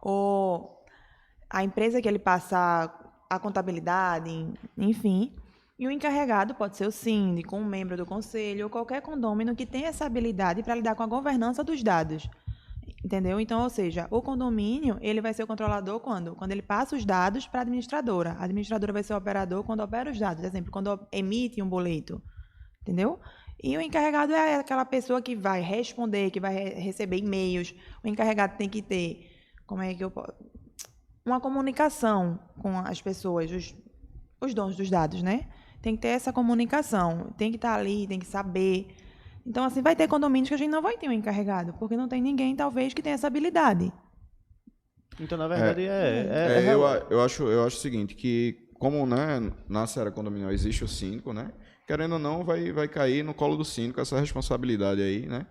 ou a empresa que ele passa a contabilidade, enfim. E o encarregado pode ser o síndico, um membro do conselho ou qualquer condômino que tenha essa habilidade para lidar com a governança dos dados. Entendeu? Então, ou seja, o condomínio ele vai ser o controlador quando ele passa os dados para a administradora. A administradora vai ser o operador quando opera os dados. Por exemplo, quando emite um boleto. Entendeu? E o encarregado é aquela pessoa que vai responder, que vai receber e-mails. O encarregado tem que ter, uma comunicação com as pessoas, os donos dos dados, né? Tem que ter essa comunicação, tem que estar ali, tem que saber. Então, assim, vai ter condomínios que a gente não vai ter um encarregado, porque não tem ninguém, talvez, que tenha essa habilidade. Então, na verdade, eu acho o seguinte, que como, né, na seara condominial existe o síndico, né? Querendo ou não, vai cair no colo do síndico essa responsabilidade aí, né?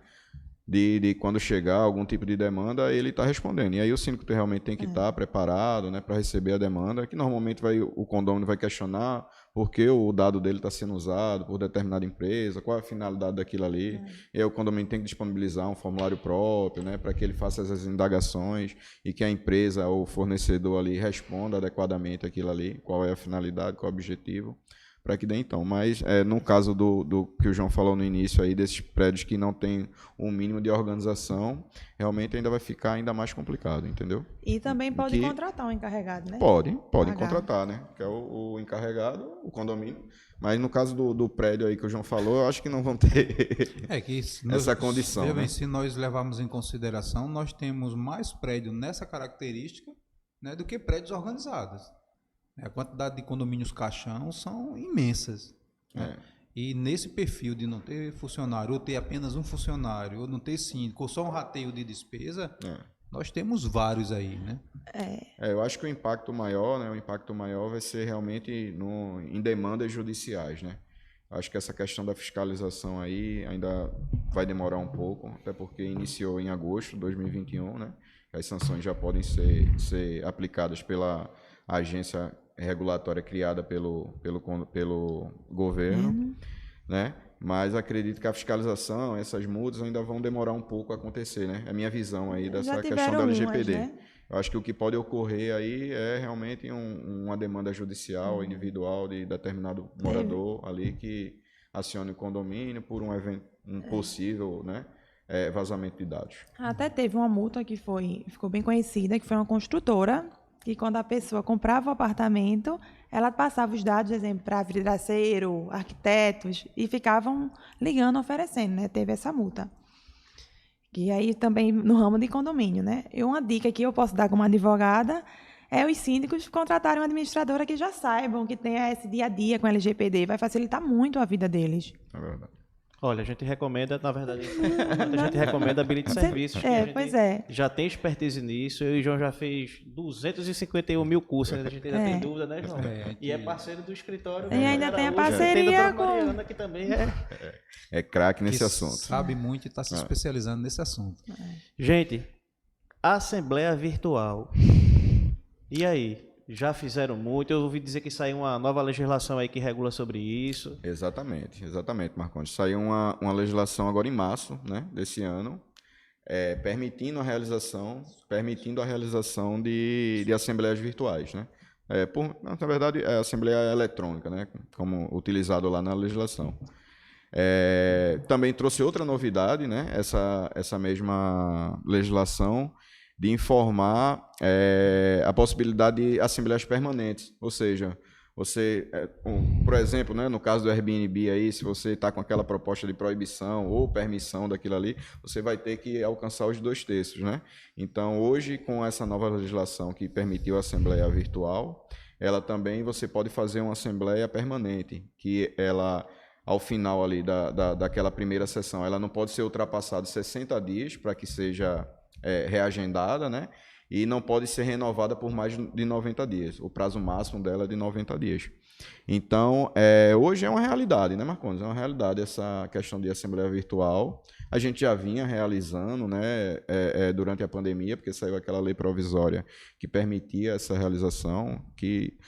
De quando chegar algum tipo de demanda, ele está respondendo. E aí o síndico realmente tem que estar preparado, né, para receber a demanda, que normalmente o condômino vai questionar por que o dado dele está sendo usado por determinada empresa, qual é a finalidade daquilo ali. E aí o condomínio tem que disponibilizar um formulário próprio, né, para que ele faça essas indagações e que a empresa ou o fornecedor ali responda adequadamente aquilo ali, qual é a finalidade, qual é o objetivo, para que dê então. Mas no caso do que o João falou no início aí, desses prédios que não tem um mínimo de organização, realmente ainda vai ficar ainda mais complicado, entendeu? E também pode contratar um encarregado, né? Pode contratar, né? Que é o encarregado, o condomínio. Mas no caso do prédio aí que o João falou, eu acho que não vão ter essa condição. Né? Se nós levarmos em consideração, nós temos mais prédios nessa característica, né, do que prédios organizados. A quantidade de condomínios caixão são imensas. Né? E nesse perfil de não ter funcionário, ou ter apenas um funcionário, ou não ter síndico, ou só um rateio de despesa, nós temos vários aí, né? Eu acho que o impacto maior vai ser realmente em demandas judiciais, né? Acho que essa questão da fiscalização aí ainda vai demorar um pouco, até porque iniciou em agosto de 2021, né? As sanções já podem ser aplicadas pela agência regulatória criada pelo governo, né? Mas acredito que a fiscalização, essas multas ainda vão demorar um pouco a acontecer, né? É a minha visão aí dessa questão da LGPD. Né? Eu acho que o que pode ocorrer aí é realmente uma demanda judicial individual de determinado morador ali que acione o condomínio por um evento, possível, né? Vazamento de dados. Até teve uma multa que ficou bem conhecida, que foi uma construtora, que quando a pessoa comprava o apartamento, ela passava os dados, por exemplo, para vidraceiro, arquitetos, e ficavam ligando, oferecendo, né? Teve essa multa. E aí também no ramo de condomínio, né? E uma dica que eu posso dar como advogada é os síndicos contratarem uma administradora que já saibam, que tenha esse dia a dia com a LGPD. Vai facilitar muito a vida deles. É verdade. Olha, a gente recomenda, na verdade, a gente recomenda a Ability Serviços. Que a gente Pois é. já tem expertise nisso. Eu e o João já fez 251 mil cursos, né? A gente ainda tem dúvida, né, João? E é parceiro do escritório. E ainda tem a Araújo. parceria Tem a doutora com- Mariana, que também é... É craque nesse Que assunto. sabe muito e está se especializando nesse assunto. Gente, Assembleia Virtual. E aí? Já fizeram muito? Eu ouvi dizer que saiu uma nova legislação aí que regula sobre isso. Exatamente, Marcondes. Saiu uma legislação agora em março, né, desse ano, permitindo a realização de assembleias virtuais, né? Na verdade, é assembleia eletrônica, né, como utilizado lá na legislação. Também trouxe outra novidade, né, essa mesma legislação, de informar a possibilidade de assembleias permanentes, ou seja, você, por exemplo, né, no caso do Airbnb aí, se você está com aquela proposta de proibição ou permissão daquilo ali, você vai ter que alcançar os 2/3, né? Então, hoje, com essa nova legislação que permitiu a assembleia virtual, ela também, você pode fazer uma assembleia permanente, que ela, ao final ali daquela primeira sessão, ela não pode ser ultrapassada 60 dias para que seja reagendada, né? E não pode ser renovada por mais de 90 dias. O prazo máximo dela é de 90 dias. Então, hoje é uma realidade, né, Marcondes? É uma realidade essa questão de assembleia virtual. A gente já vinha realizando, né, durante a pandemia, porque saiu aquela lei provisória que permitia essa realização, que,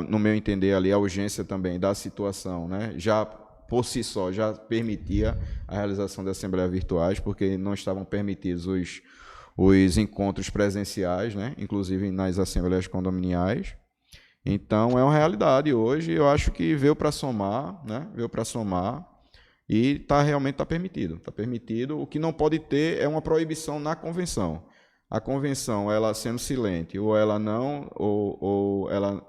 no meu entender, ali a urgência também da situação, né, já por si só já permitia a realização de assembleias virtuais, porque não estavam permitidos os encontros presenciais, né? Inclusive nas assembleias condominiais. Então, é uma realidade hoje. Eu acho que veio para somar, né? Veio para somar e realmente está permitido. Está permitido. O que não pode ter é uma proibição na convenção. A convenção, ela sendo silente, ou ela não, ou ela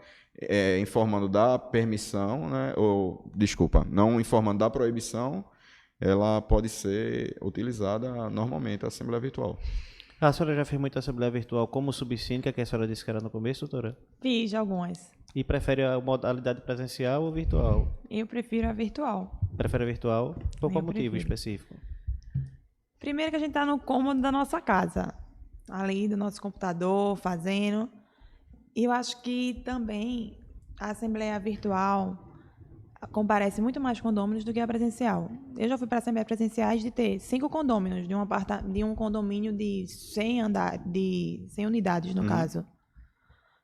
informando da permissão, né? Não informando da proibição, ela pode ser utilizada normalmente, a assembleia virtual. A senhora já fez muita assembleia virtual como subsíndica, que a senhora disse que era no começo, doutora? Fiz algumas. E prefere a modalidade presencial ou virtual? Eu prefiro a virtual. Prefere a virtual? Por qual Eu motivo prefiro. específico? Primeiro que a gente está no cômodo da nossa casa, ali do nosso computador, fazendo. E eu acho que também a assembleia virtual comparece muito mais condôminos do que a presencial. Eu já fui para assembleias presenciais de ter 5 condôminos, de um condomínio de 100 unidades, no caso.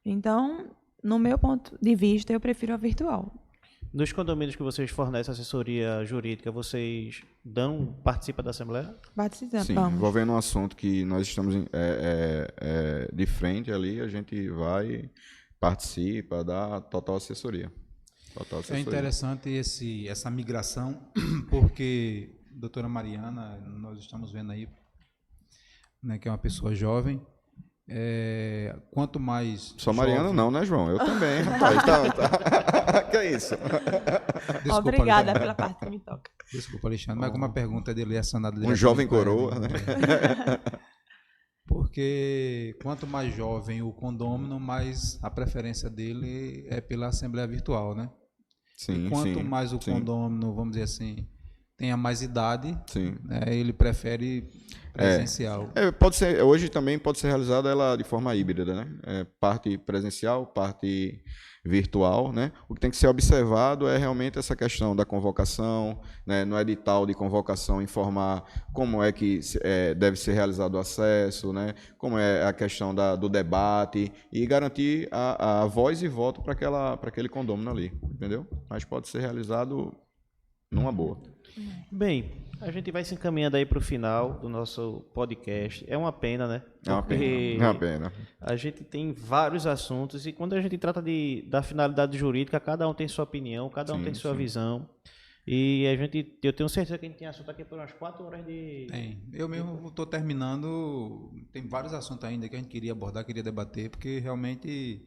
Então, no meu ponto de vista, eu prefiro a virtual. Nos condomínios que vocês fornecem assessoria jurídica, vocês participam da assembleia? Participamos. Sim, envolvendo um assunto que nós estamos de frente ali, a gente vai, participa, dá total assessoria. É interessante essa migração, porque, doutora Mariana, nós estamos vendo aí, né, que é uma pessoa jovem. Quanto mais. Só Mariana jovem... não, né, João? Eu também, rapaz. Que é isso? Desculpa, Obrigada Alexandre. pela parte que me toca. Desculpa, Alexandre, mas alguma pergunta dele direcionada Um jovem coroa, né? Porque quanto mais jovem o condômino, mais a preferência dele é pela assembleia virtual, né? Sim, e quanto sim, mais o sim. condômino, vamos dizer assim, tenha mais idade, Sim. né, ele prefere presencial. Hoje também pode ser realizada ela de forma híbrida, né? Parte presencial, parte virtual, né? O que tem que ser observado é realmente essa questão da convocação, né? No edital de convocação informar como é que deve ser realizado o acesso, né? Como é a questão do debate e garantir a voz e voto para aquele condômino ali, entendeu? Mas pode ser realizado numa boa. Bem, a gente vai se encaminhando aí para o final do nosso podcast. É uma pena, né? É uma pena. É uma pena. A gente tem vários assuntos e quando a gente trata da finalidade jurídica, cada um tem sua opinião, cada um tem sua visão. E eu tenho certeza que a gente tem assunto aqui por umas 4 horas de... Eu mesmo estou terminando, tem vários assuntos ainda que a gente queria abordar, queria debater, porque realmente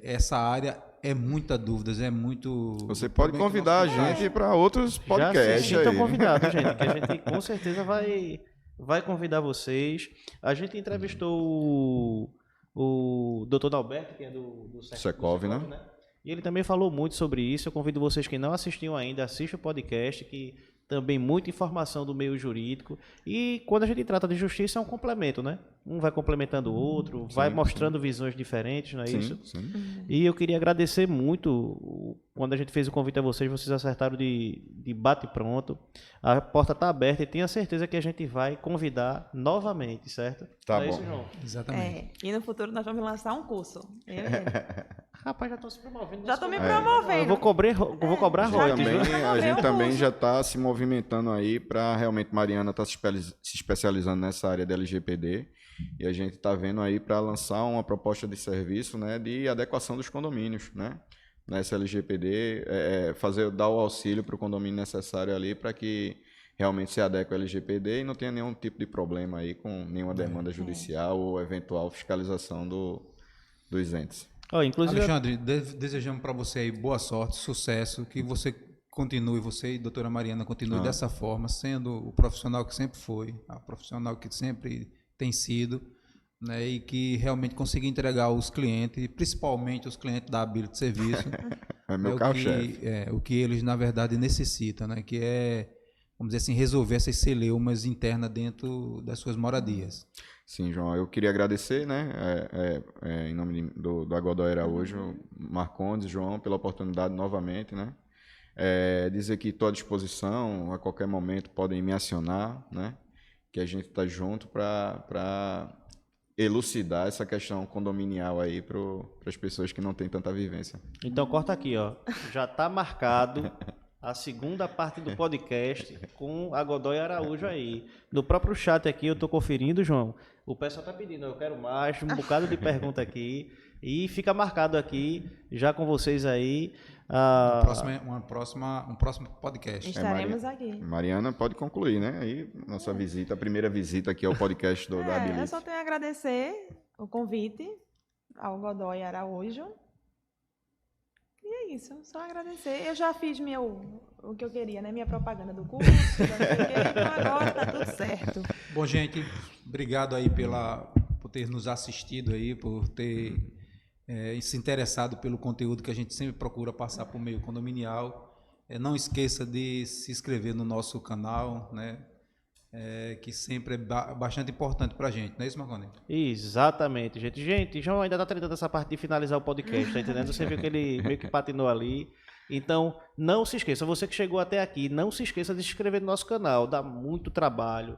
essa área é muita dúvidas, é muito... Você pode convidar a gente para outros podcasts. Já se sintam aí. convidados, gente, que a gente com certeza vai convidar vocês. A gente entrevistou o Dr. Dalberto, que é do Secov, né? E ele também falou muito sobre isso. Eu convido vocês que não assistiam ainda, assistam o podcast, que também muita informação do meio jurídico. E quando a gente trata de justiça, é um complemento, né? Um vai complementando o outro, vai mostrando visões diferentes, não é isso? Sim. E eu queria agradecer muito, quando a gente fez o convite a vocês acertaram de bate pronto. A porta está aberta e tenho a certeza que a gente vai convidar novamente, certo? Tá Não é bom. isso, João? Exatamente. E no futuro nós vamos lançar um curso. Eu mesmo. Rapaz, já estou se promovendo. Já estou me Eu promovendo. vou cobrar A gente royalties, também, viu? a gente o também curso. já está se movimentando aí para realmente Mariana tá se especializando nessa área da LGPD e a gente está vendo aí para lançar uma proposta de serviço, né, de adequação dos condomínios, né, nessa LGPD, dar o auxílio para o condomínio necessário ali para que realmente se adeque ao LGPD e não tenha nenhum tipo de problema aí com nenhuma demanda judicial ou eventual fiscalização dos entes. Ó, inclusive, Alexandre, desejamos para você aí boa sorte, sucesso, que você continue, você e a doutora Mariana continue dessa forma, sendo o profissional que sempre foi, a profissional que sempre tem sido, né, e que realmente consiga entregar aos clientes, principalmente os clientes da Ability Serviço, É meu o carro-chefe. o que eles, na verdade, necessitam, né, que é, vamos dizer assim, resolver essas celeumas internas dentro das suas moradias. Sim, João, eu queria agradecer, né, em nome do Godoy Araújo, Marcondes, João, pela oportunidade novamente, né, dizer que estou à disposição, a qualquer momento podem me acionar, né, que a gente está junto para elucidar essa questão condominial aí para as pessoas que não têm tanta vivência. então corta aqui, ó. Já está marcado a segunda parte do podcast com a Godoy Araújo aí. No próprio chat aqui, eu estou conferindo, João. O pessoal está pedindo, eu quero mais, um bocado de pergunta aqui. E fica marcado aqui, já com vocês aí. Um próximo podcast. Estaremos aqui. Mariana, pode concluir, né, aí nossa visita, a primeira visita aqui ao podcast da Eu Ability. só tenho a agradecer o convite ao Godoy Araújo. E é isso, só agradecer. Eu já fiz o que eu queria, né? Minha propaganda do curso, já não sei o quê, então agora tá tudo certo. Bom, gente, obrigado aí por ter nos assistido aí, por ter se interessado pelo conteúdo que a gente sempre procura passar por meio condominial. Não esqueça de se inscrever no nosso canal, né? Que sempre é bastante importante para a gente, não é isso, Marconi? Exatamente, gente. Gente, João ainda está tentando essa parte de finalizar o podcast, tá entendendo? Você viu que ele meio que patinou ali. Então, não se esqueça, você que chegou até aqui, não se esqueça de se inscrever no nosso canal, dá muito trabalho.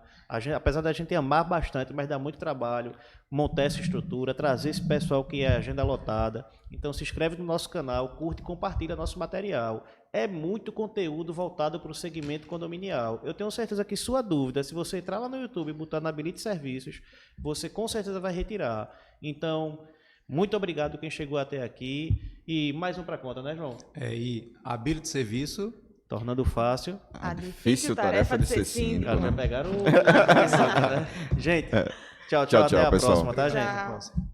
Apesar da gente amar bastante, mas dá muito trabalho montar essa estrutura, trazer esse pessoal que é agenda lotada. Então, se inscreve no nosso canal, curte e compartilha nosso material. É muito conteúdo voltado para o segmento condominial. Eu tenho certeza que sua dúvida, se você entrar lá no YouTube e botar na Ability Serviços, você com certeza vai retirar. Então, muito obrigado quem chegou até aqui. E mais um para conta, né, João? E a Ability Serviço, tornando fácil. A difícil tarefa de ser síndico. Já pegaram o... Gente, tchau, Tchau, até a pessoal. próxima, tá, gente? Tchau.